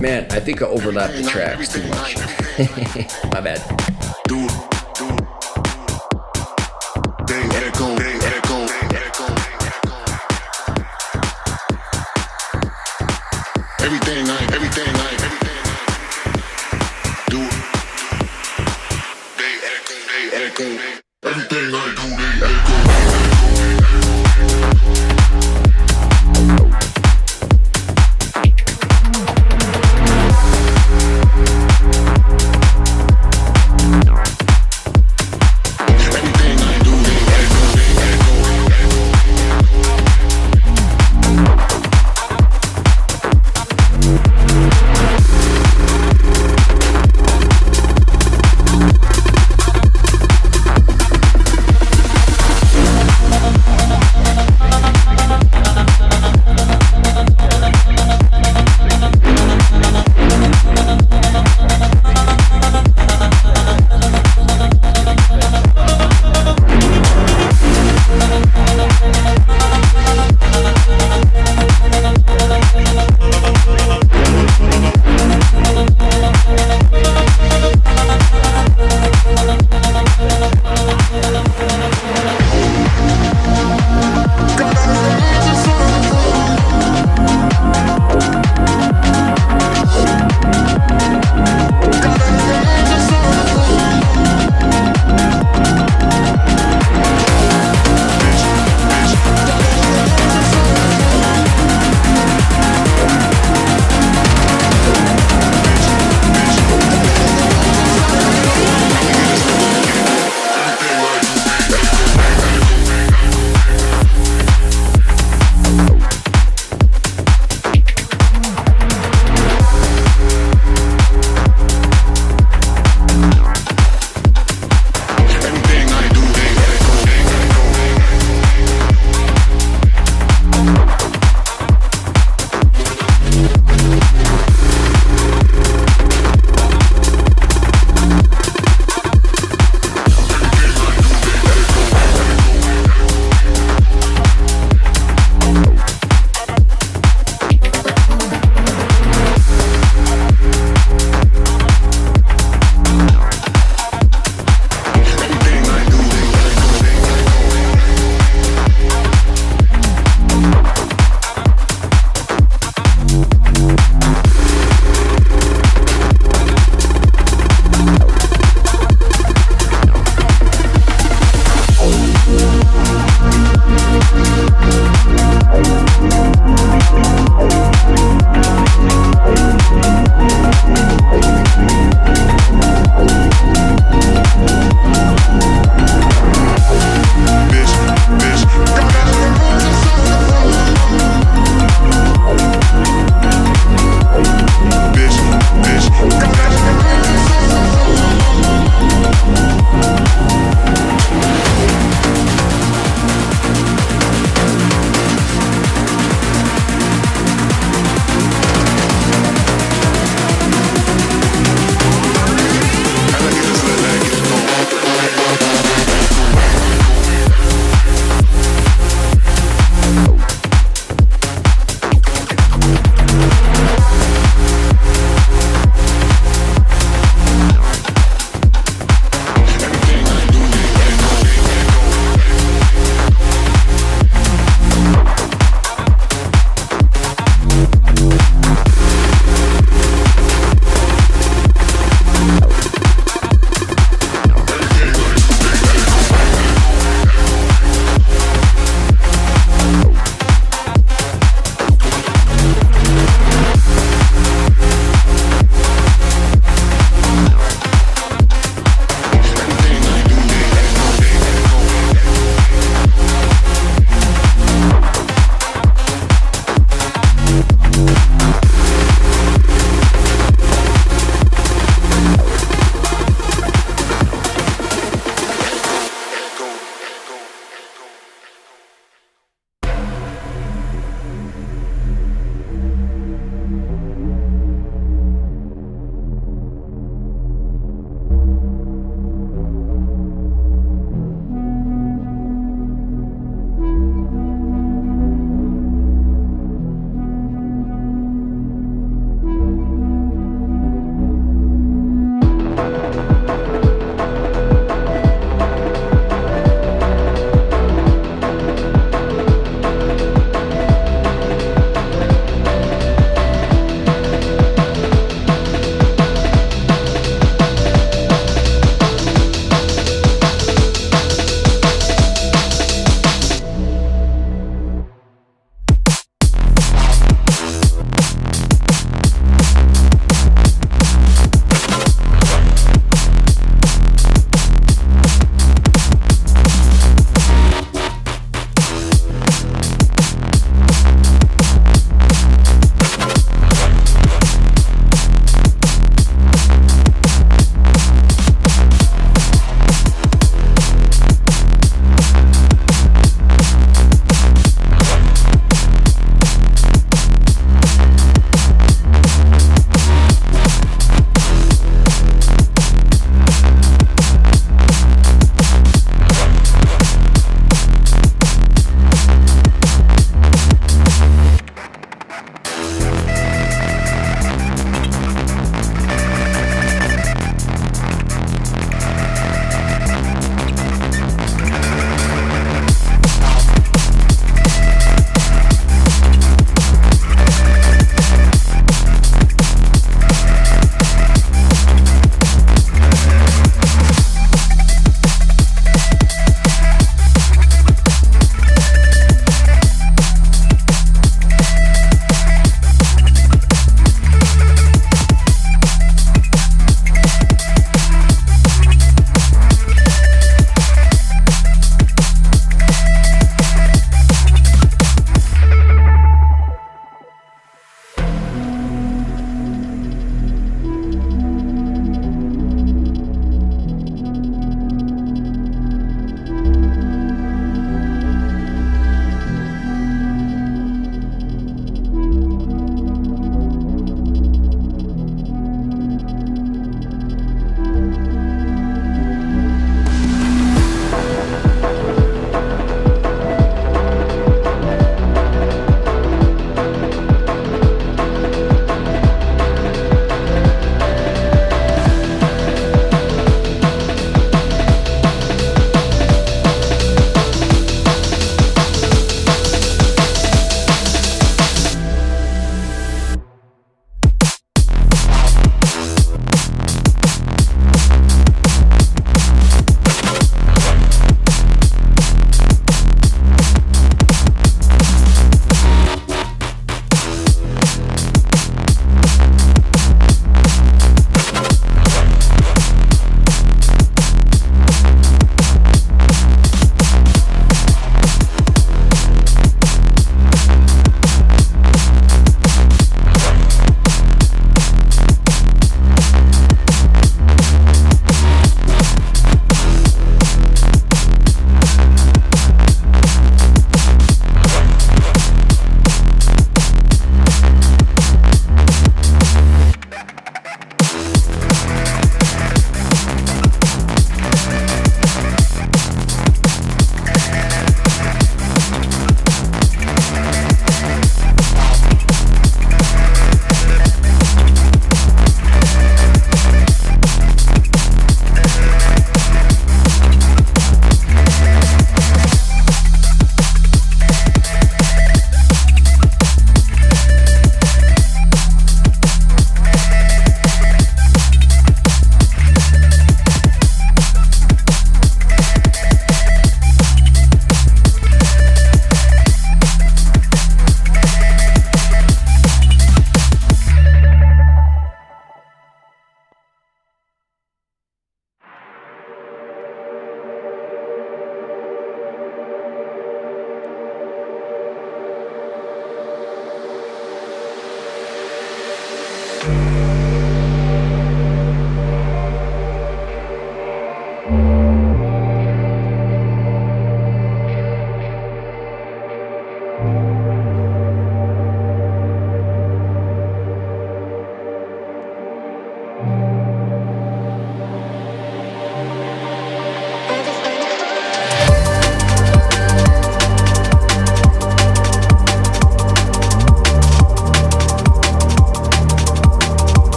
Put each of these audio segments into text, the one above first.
Man, I think I overlapped the tracks too much. My bad.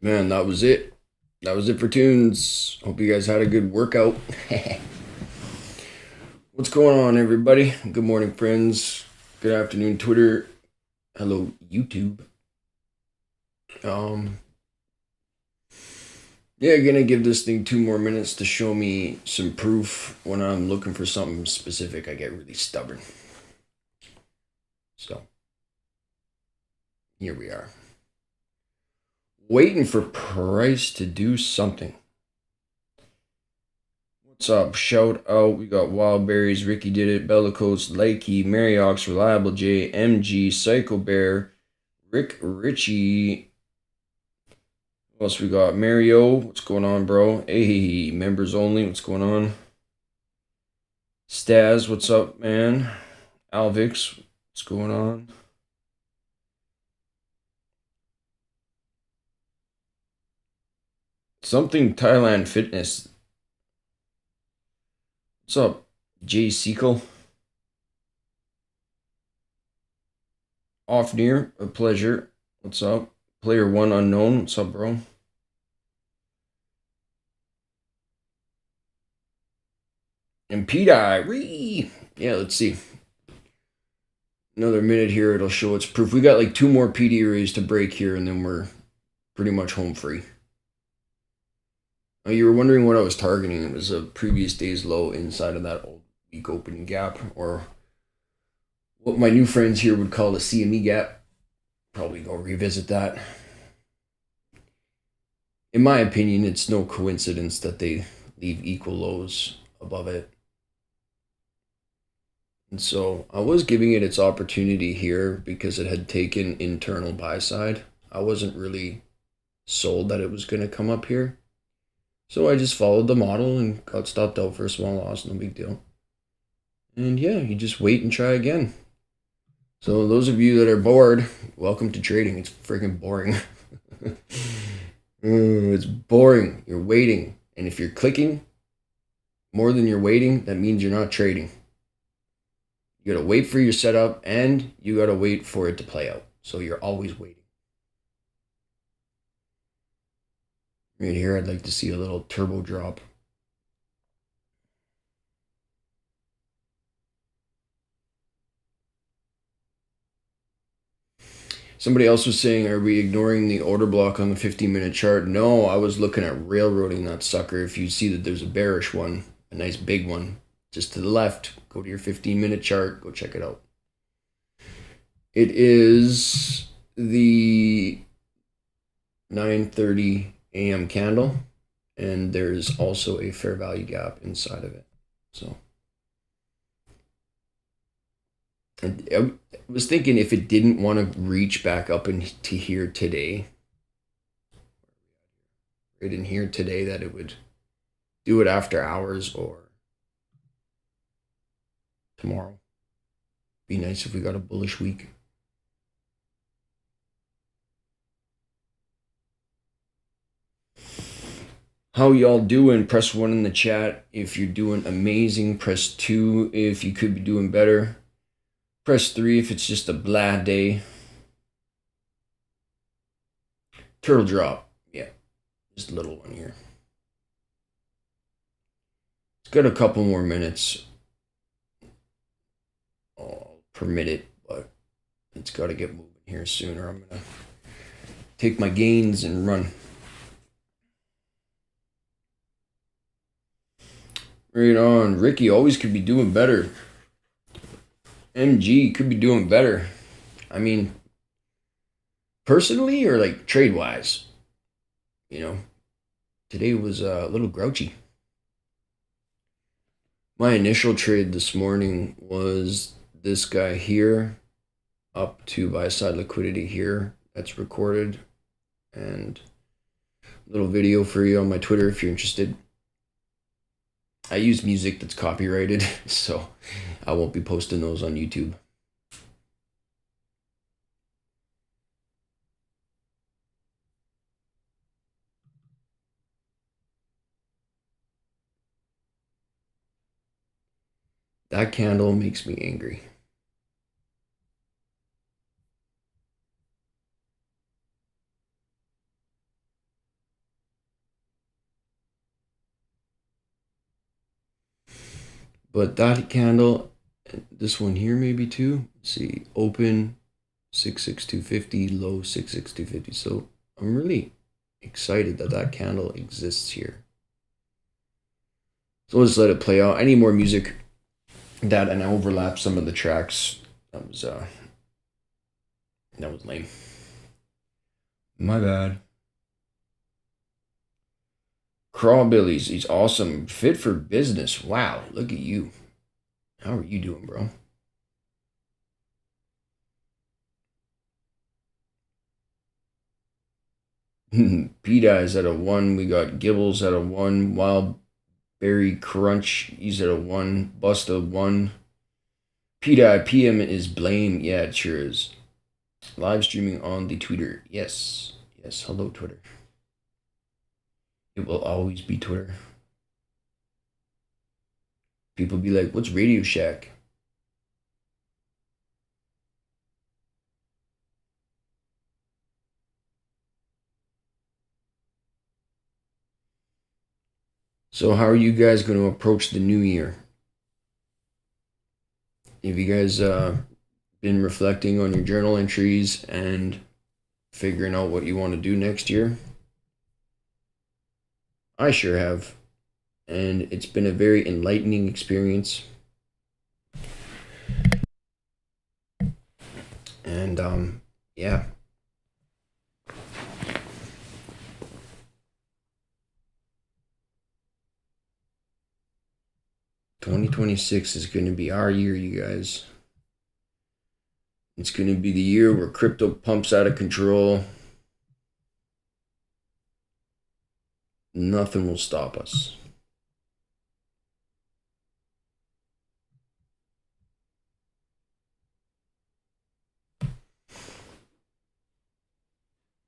Man, that was it. That was it for tunes. Hope you guys had a good workout. What's going on, everybody? Good morning, friends. Good afternoon, Twitter. Hello, YouTube. Yeah, gonna give this thing 2 more minutes to show me some proof. When I'm looking for something specific, I get really stubborn. So, here we are. Waiting for price to do something. What's up? Shout out. We got Wild Berries, Ricky Did It, Bellicose, Lakey, Mariox, Reliable J, MG, Psycho Bear, Rick Ritchie. What else we got? Mario, what's going on, bro? Hey, members only, what's going on? Staz, what's up, man? Alvix, what's going on? Something Thailand Fitness. What's up, Jay Sequel? Off near, a pleasure. What's up? Player 1 unknown, what's up, bro? And Pete, yeah, let's see. Another minute here, it'll show its proof. We got like 2 more PD arrays to break here, and then we're pretty much home free. You were wondering what I was targeting. It was a previous day's low inside of that old week opening gap, or what my new friends here would call the CME gap. Probably go revisit that. In my opinion, it's no coincidence that they leave equal lows above it. And so I was giving it its opportunity here because it had taken internal buy side. I wasn't really sold that it was going to come up here. So I just followed the model and got stopped out for a small loss, no big deal. And yeah, you just wait and try again. So those of you that are bored, welcome to trading. It's freaking boring. It's boring. You're waiting. And if you're clicking more than you're waiting, that means you're not trading. You gotta wait for your setup and you gotta wait for it to play out. So you're always waiting. Right here, I'd like to see a little turbo drop. Somebody else was saying, are we ignoring the order block on the 15-minute chart? No, I was looking at railroading that sucker. If you see that there's a bearish one, a nice big one, just to the left, go to your 15-minute chart, go check it out. It is the 9:30 a.m. candle, and there's also a fair value gap inside of it. So I was thinking if it didn't want to reach back up into here today, right in here today, that it would do it after hours or tomorrow. Be nice if we got a bullish week. How y'all doing? Press 1 in the chat if you're doing amazing. Press 2 if you could be doing better. Press 3 if it's just a blah day. Turtle drop. Yeah, just a little one here. It's got a couple more minutes. I'll permit it, but it's got to get moving here sooner. I'm going to take my gains and run. Right on. Ricky always could be doing better. MG could be doing better. I mean, personally or like trade-wise, you know, today was a little grouchy. My initial trade this morning was this guy here up to buy side liquidity here. That's recorded, and a little video for you on my Twitter if you're interested. I use music that's copyrighted, so I won't be posting those on YouTube. That candle makes me angry. But that candle, this one here maybe too. Let's see, open 66250, low 66250. So I'm really excited that that candle exists here. So let's let it play out. I need more music that and overlap some of the tracks. That was lame. My bad. Crawbillies, he's awesome. Fit for business. Wow, look at you. How are you doing, bro? Peta is at a 1. We got Gibbles at a 1. Wild Berry Crunch, he's at a 1. Busta 1. Peta PM is blame. Yeah, it sure is. Live streaming on the Twitter. Yes. Yes. Hello, Twitter. It will always be Twitter. People be like, what's Radio Shack? So, how are you guys going to approach the new year? Have you guys been reflecting on your journal entries and figuring out what you want to do next year? I sure have. And it's been a very enlightening experience. And yeah. 2026 is going to be our year, you guys. It's going to be the year where crypto pumps out of control. Nothing will stop us.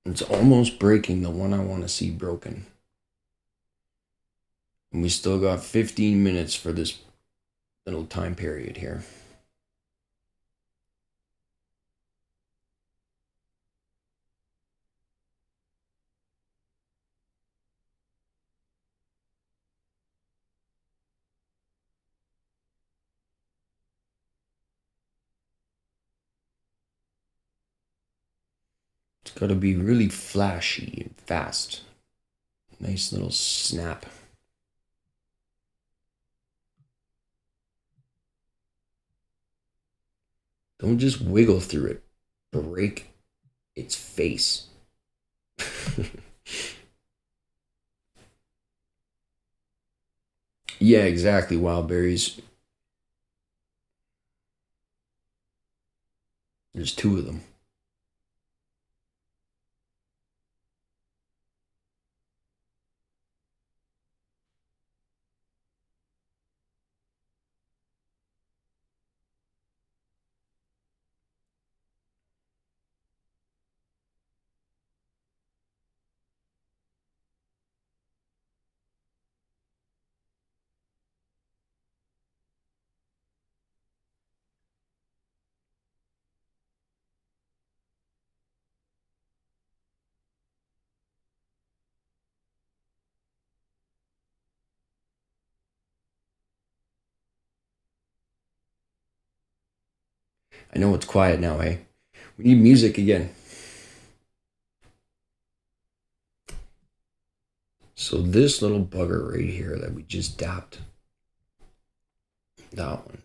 It's almost breaking the one I want to see broken. And we still got 15 minutes for this little time period here. It's got to be really flashy and fast. Nice little snap. Don't just wiggle through it. Break its face. Yeah, exactly. Wild berries. There's 2 of them. I know it's quiet now, eh? We need music again. So this little bugger right here that we just dapped, that one.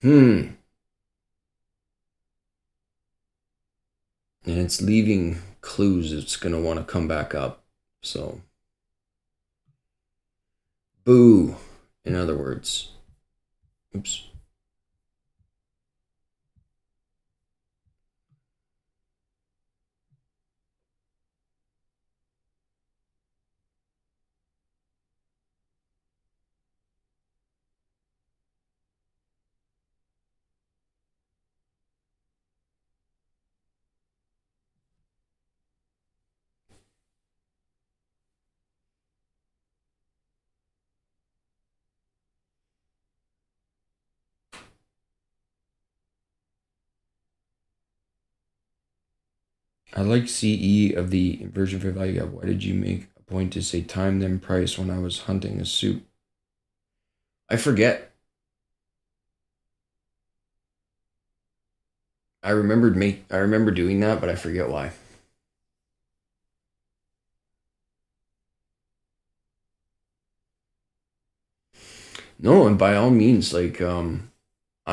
And it's leaving clues it's going to want to come back up. So, boo, in other words. Oops. I like CE of the version for value gap. Why did you make a point to say time then price when I was hunting a soup? I forget. I remember doing that, but I forget why. No, and by all means, like I'm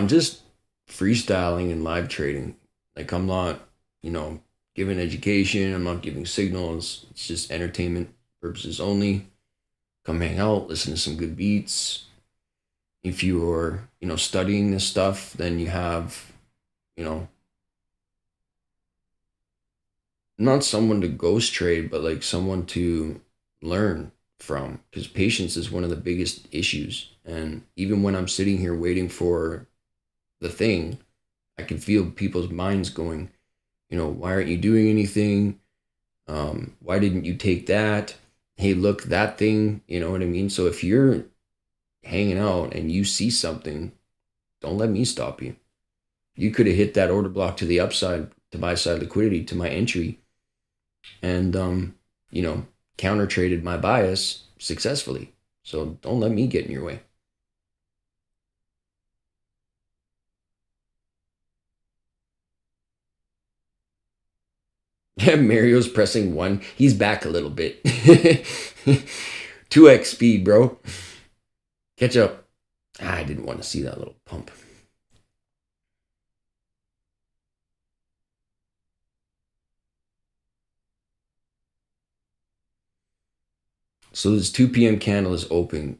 just freestyling and live trading. Like I'm not, you know, giving education, I'm not giving signals. It's just entertainment purposes only. Come hang out, listen to some good beats. If you're, you know, studying this stuff, then you have, you know, not someone to ghost trade, but like someone to learn from. Because patience is one of the biggest issues. And even when I'm sitting here waiting for the thing, I can feel people's minds going, you know, why aren't you doing anything? Why didn't you take that? Hey, look, that thing, you know what I mean? So if you're hanging out and you see something, don't let me stop you. You could have hit that order block to the upside, to buy side liquidity, to my entry, and you know, counter traded my bias successfully. So don't let me get in your way. Yeah, Mario's pressing one. He's back a little bit. 2x speed, bro. Catch up. Ah, I didn't want to see that little pump. So this 2 p.m. candle is opening.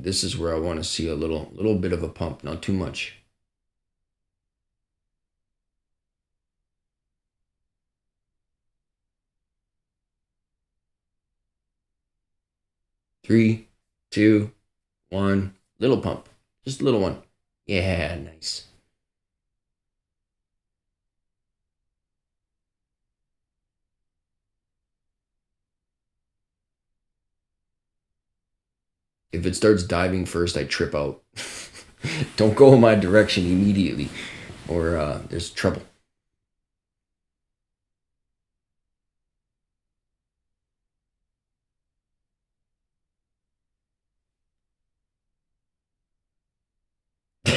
This is where I want to see a little bit of a pump, not too much. Three, two, one. Little pump. Just a little one. Yeah, nice. If it starts diving first, I trip out. Don't go in my direction immediately, or there's trouble.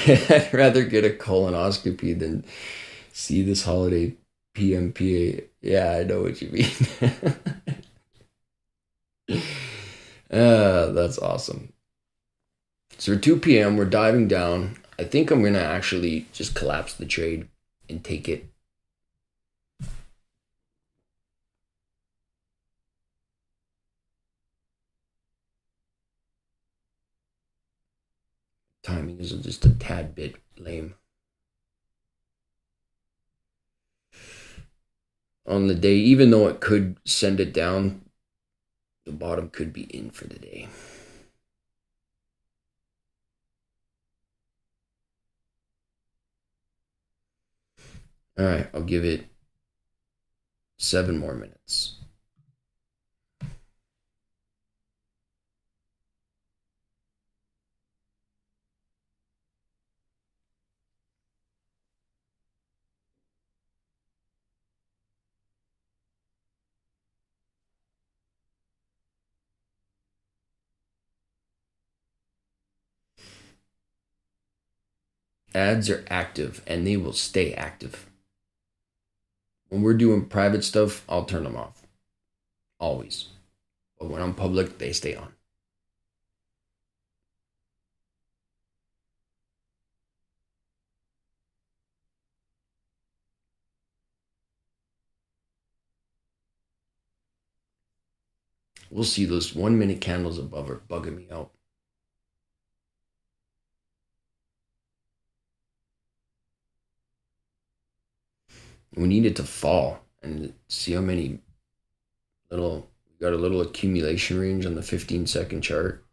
I'd rather get a colonoscopy than see this holiday PMPA. Yeah, I know what you mean. That's awesome. So 2 p.m. We're diving down. I think I'm gonna actually just collapse the trade and take it. Timing is just a tad bit lame. On the day, even though it could send it down, the bottom could be in for the day. All right, I'll give it 7 more minutes. Ads are active and they will stay active. When we're doing private stuff, I'll turn them off. Always. But when I'm public, they stay on. We'll see, those 1 minute candles above are bugging me out. We need it to fall and see how many little, we got a little accumulation range on the 15-second chart.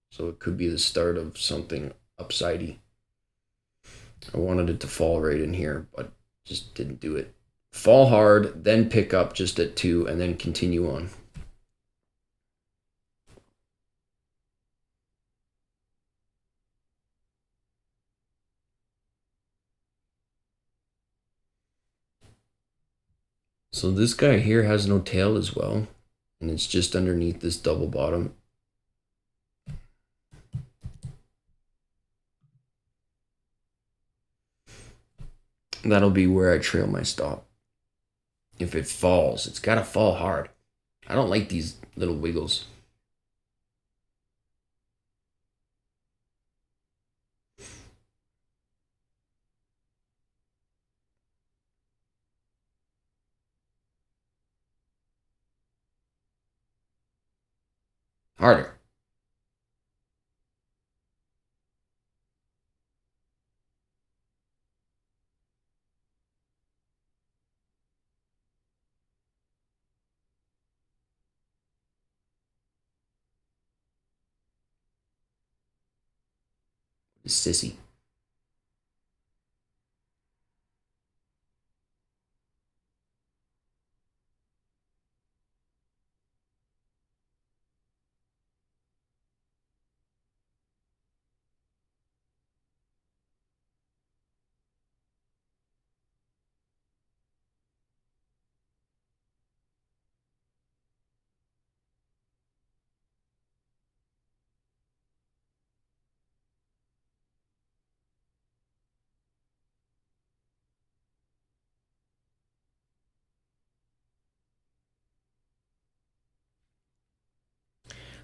So it could be the start of something upsidey. I wanted it to fall right in here, but just didn't do it. Fall hard, then pick up just at 2, and then continue on. So this guy here has no tail as well, and it's just underneath this double bottom. That'll be where I trail my stop. If it falls, it's got to fall hard. I don't like these little wiggles. Harder. Sissy.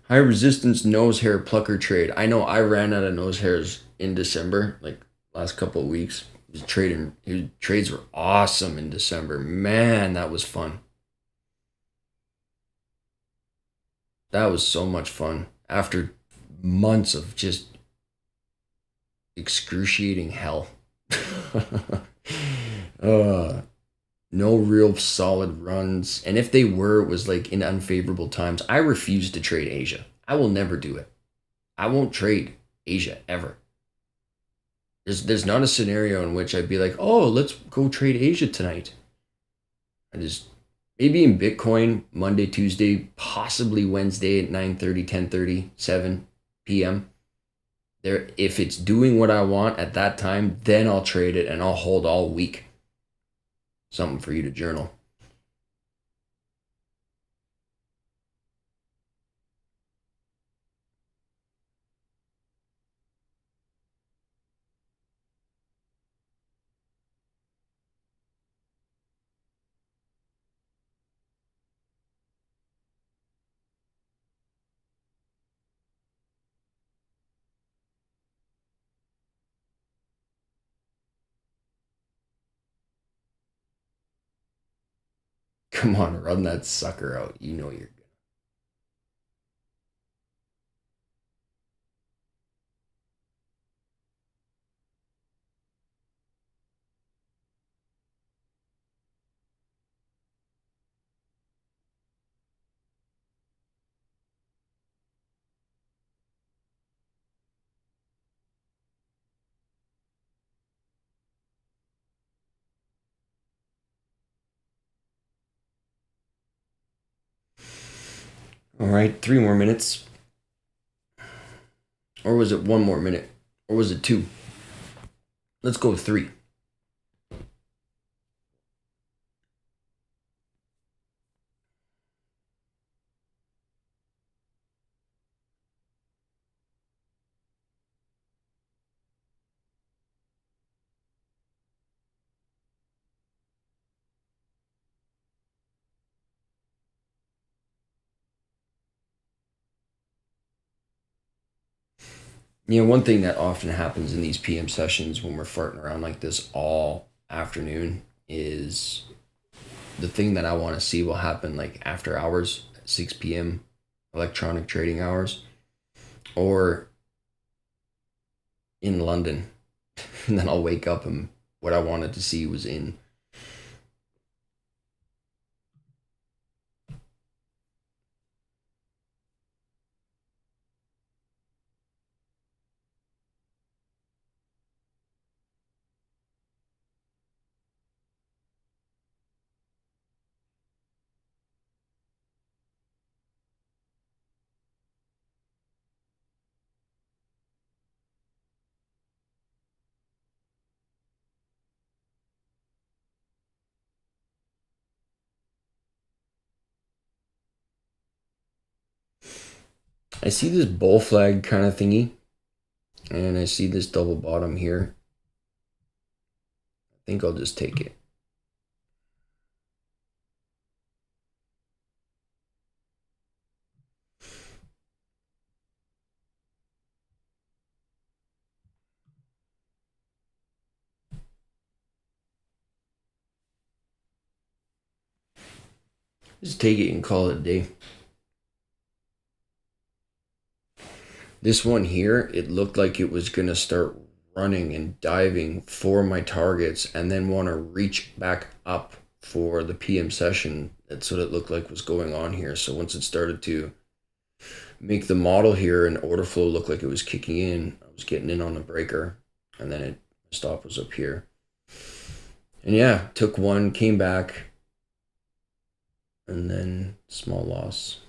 High resistance nose hair plucker trade. I know I ran out of nose hairs in December, like last couple of weeks. His trades were awesome in December. Man, that was fun. That was so much fun. After months of just excruciating hell. uh, no real solid runs. And if they were, it was like in unfavorable times. I refuse to trade Asia. I will never do it. I won't trade Asia ever. There's not a scenario in which I'd be like, oh, let's go trade Asia tonight. I just maybe in Bitcoin Monday, Tuesday, possibly Wednesday at 9:30, 10:30, 7 p.m. There, if it's doing what I want at that time, then I'll trade it and I'll hold all week. Something for you to journal. Come on, run that sucker out. You know you're good. All right, 3 more minutes. Or was it 1 more minute? Or was it two? Let's go 3. You know, one thing that often happens in these PM sessions when we're farting around like this all afternoon is the thing that I want to see will happen like after hours, 6 p.m. electronic trading hours, or in London. And then I'll wake up and what I wanted to see was in. I see this bull flag kind of thingy, and I see this double bottom here. think I'll just take it. Just take it and call it a day. This one here, it looked like it was going to start running and diving for my targets and then want to reach back up for the PM session. That's what it looked like was going on here. So once it started to make the model here and order flow look like it was kicking in, I was getting in on the breaker, and then stop was up here. And yeah, took one, came back, and then small loss.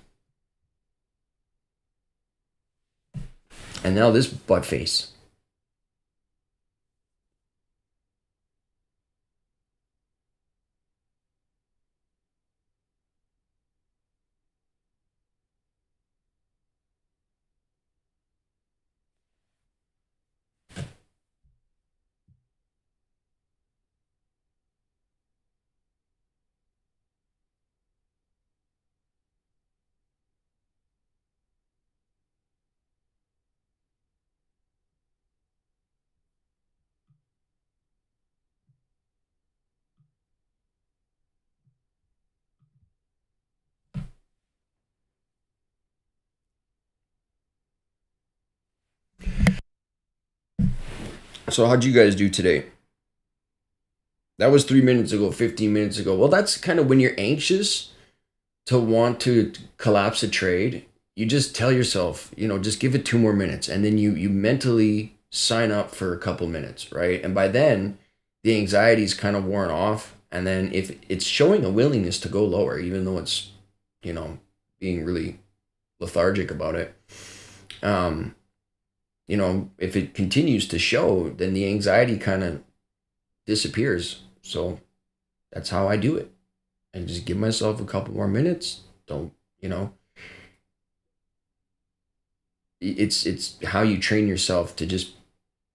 And now this butt face. So how'd you guys do today? That was 3 minutes ago, 15 minutes ago. Well, that's kind of when you're anxious to want to collapse a trade. You just tell yourself, just give it 2 more minutes, and then you mentally sign up for a couple minutes, right? And by then, the anxiety's kind of worn off. And then if it's showing a willingness to go lower, even though it's, being really lethargic about it, if it continues to show, then the anxiety kind of disappears. So that's how I do it. I just give myself a couple more minutes. Don't, it's how you train yourself to just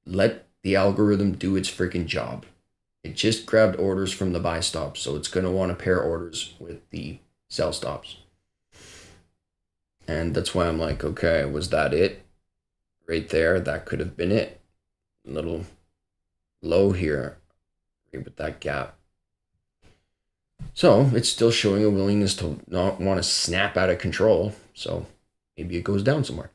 let the algorithm do its freaking job. It just grabbed orders from the buy stops, so it's going to want to pair orders with the sell stops. And that's why I'm like, okay, was that it? Right there, that could have been it. A little low here, right with that gap. So it's still showing a willingness to not want to snap out of control. So maybe it goes down somewhere.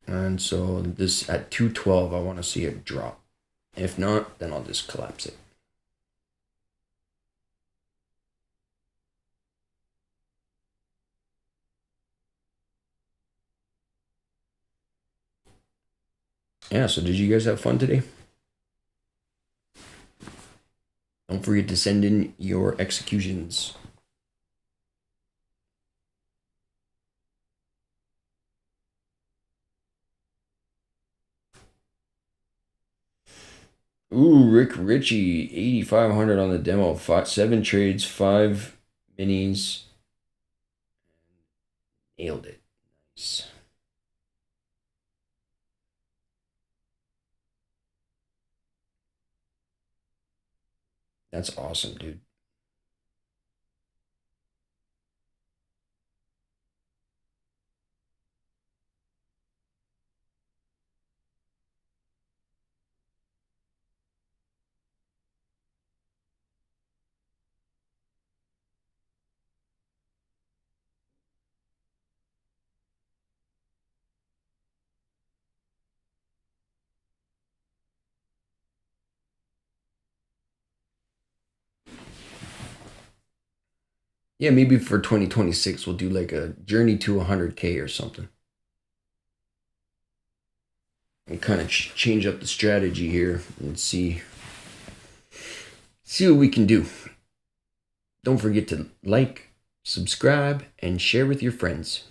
And so this at 212, I want to see it drop. If not, then I'll just collapse it. Yeah, so did you guys have fun today? Don't forget to send in your executions. Ooh, Rick Ritchie, 8,500 on the demo. 7 trades, 5 minis. Nailed it. Nice. That's awesome, dude. Yeah, maybe for 2026, we'll do like a journey to 100K or something. And kind of change up the strategy here and see what we can do. Don't forget to like, subscribe, and share with your friends.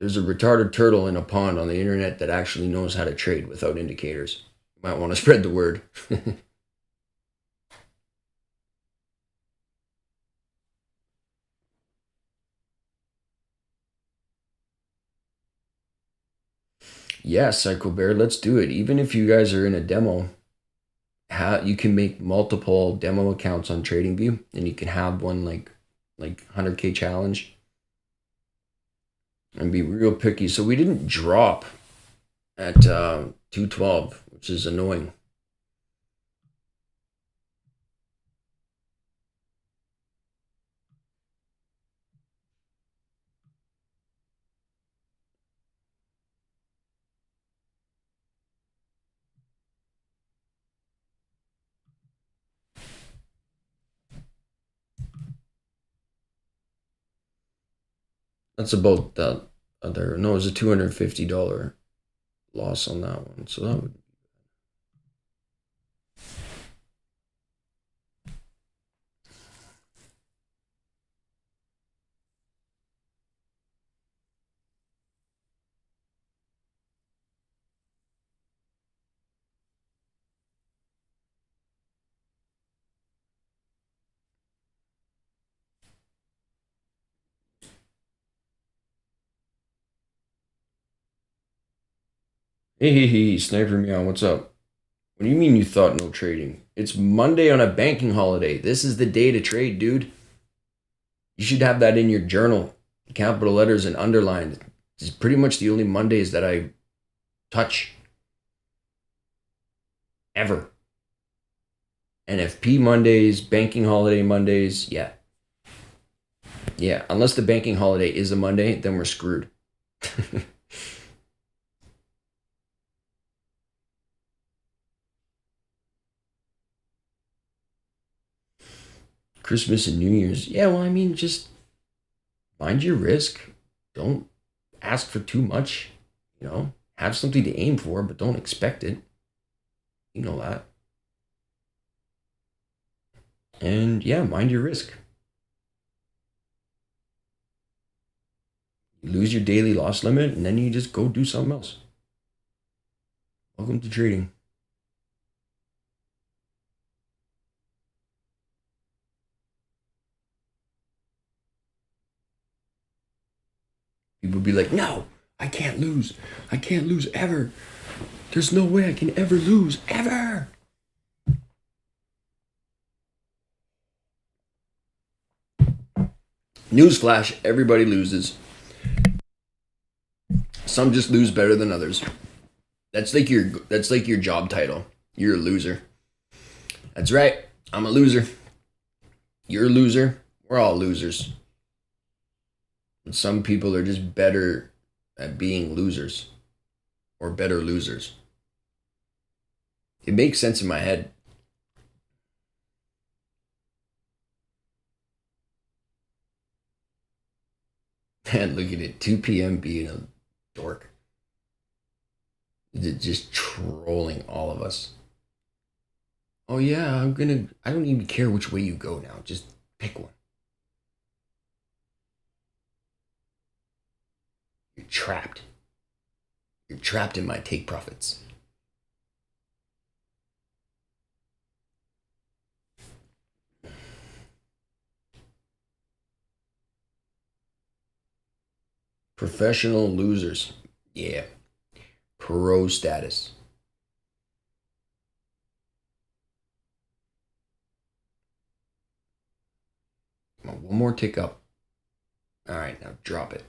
There's a retarded turtle in a pond on the internet that actually knows how to trade without indicators. You might want to spread the word. Yeah, Psycho Bear, let's do it. Even if you guys are in a demo, you can make multiple demo accounts on TradingView, and you can have one like 100K challenge and be real picky. So we didn't drop at 212, which is annoying. That's about that other. No, it was a $250 loss on that one. So that would. Hey, Sniper Meow, what's up? What do you mean you thought no trading? It's Monday on a banking holiday. This is the day to trade, dude. You should have that in your journal, capital letters and underlined. It's pretty much the only Mondays that I touch ever. NFP Mondays, banking holiday Mondays, yeah. Yeah, unless the banking holiday is a Monday, then we're screwed. Christmas and New Year's. Yeah, well, I mean, just mind your risk. Don't ask for too much. Have something to aim for, but don't expect it. You know that. And yeah, mind your risk. You lose your daily loss limit, and then you just go do something else. Welcome to trading. People be like, no, I can't lose. I can't lose ever. There's no way I can ever lose, ever. Newsflash, everybody loses. Some just lose better than others. That's like your job title. You're a loser. That's right. I'm a loser. You're a loser. We're all losers. But some people are just better at being losers or better losers. It makes sense in my head. Man, look at it. 2 p.m. being a dork. Just trolling all of us. Oh yeah, I don't even care which way you go now. Just pick one. You're trapped. You're trapped in my take profits. Professional losers. Yeah. Pro status. Come on, one more tick up. All right, now drop it.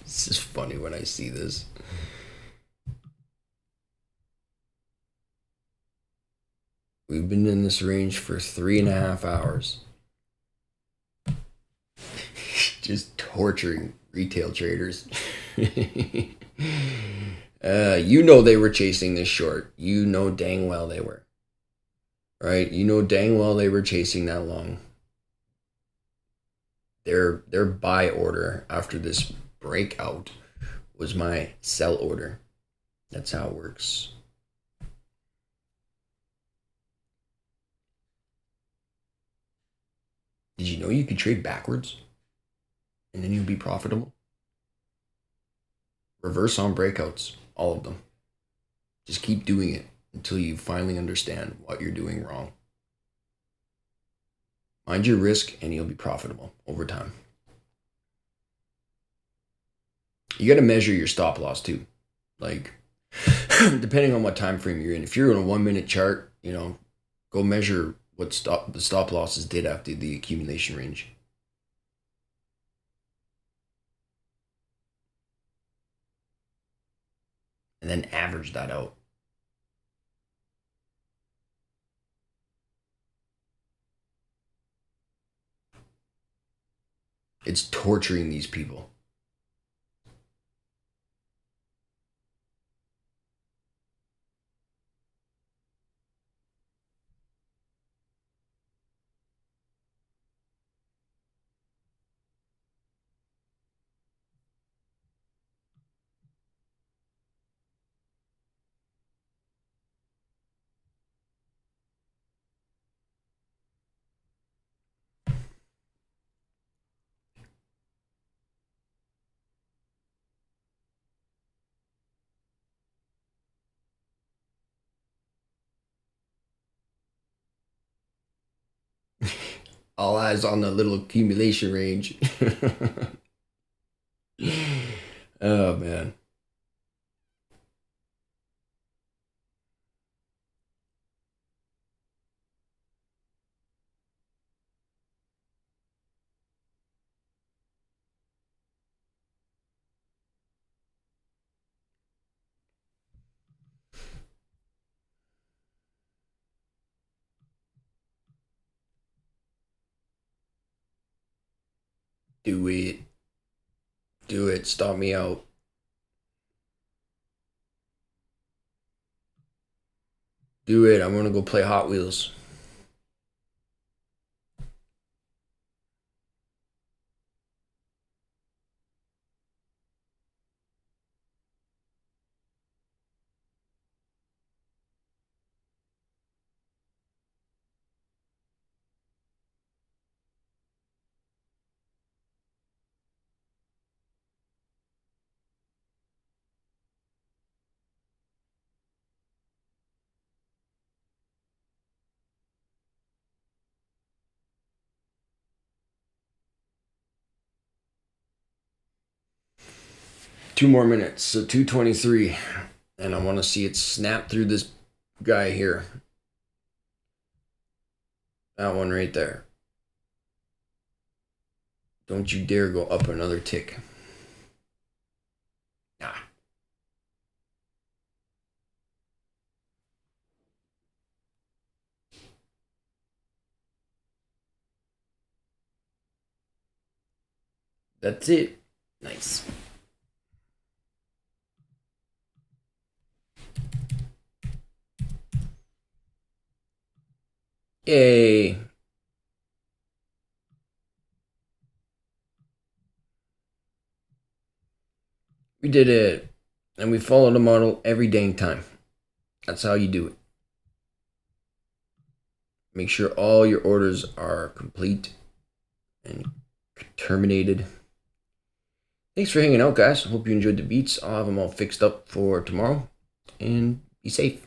This is funny when I see this. We've been in this range for 3.5 hours. Just torturing retail traders. You know they were chasing this short. You know dang well they were. Right? You know dang well they were chasing that long. Their buy order after this breakout was my sell order. That's how it works. Did you know you could trade backwards and then you'll be profitable? Reverse on breakouts, all of them. Just keep doing it until you finally understand what you're doing wrong. Mind your risk and you'll be profitable over time. You got to measure your stop loss too. Like, depending on what time frame you're in. If you're in a 1 minute chart, go measure what the stop losses did after the accumulation range. And then average that out. It's torturing these people. All eyes on the little accumulation range. Oh, man. Do it. Do it. Stop me out. Do it. I'm going to go play Hot Wheels. Two more minutes. So 2:23. And I want to see it snap through this guy here. That one right there. Don't you dare go up another tick. Nah. That's it. Nice. Yay. We did it. And we followed the model every dang time. That's how you do it. Make sure all your orders are complete and terminated. Thanks for hanging out, guys. Hope you enjoyed the beats. I'll have them all fixed up for tomorrow. And be safe.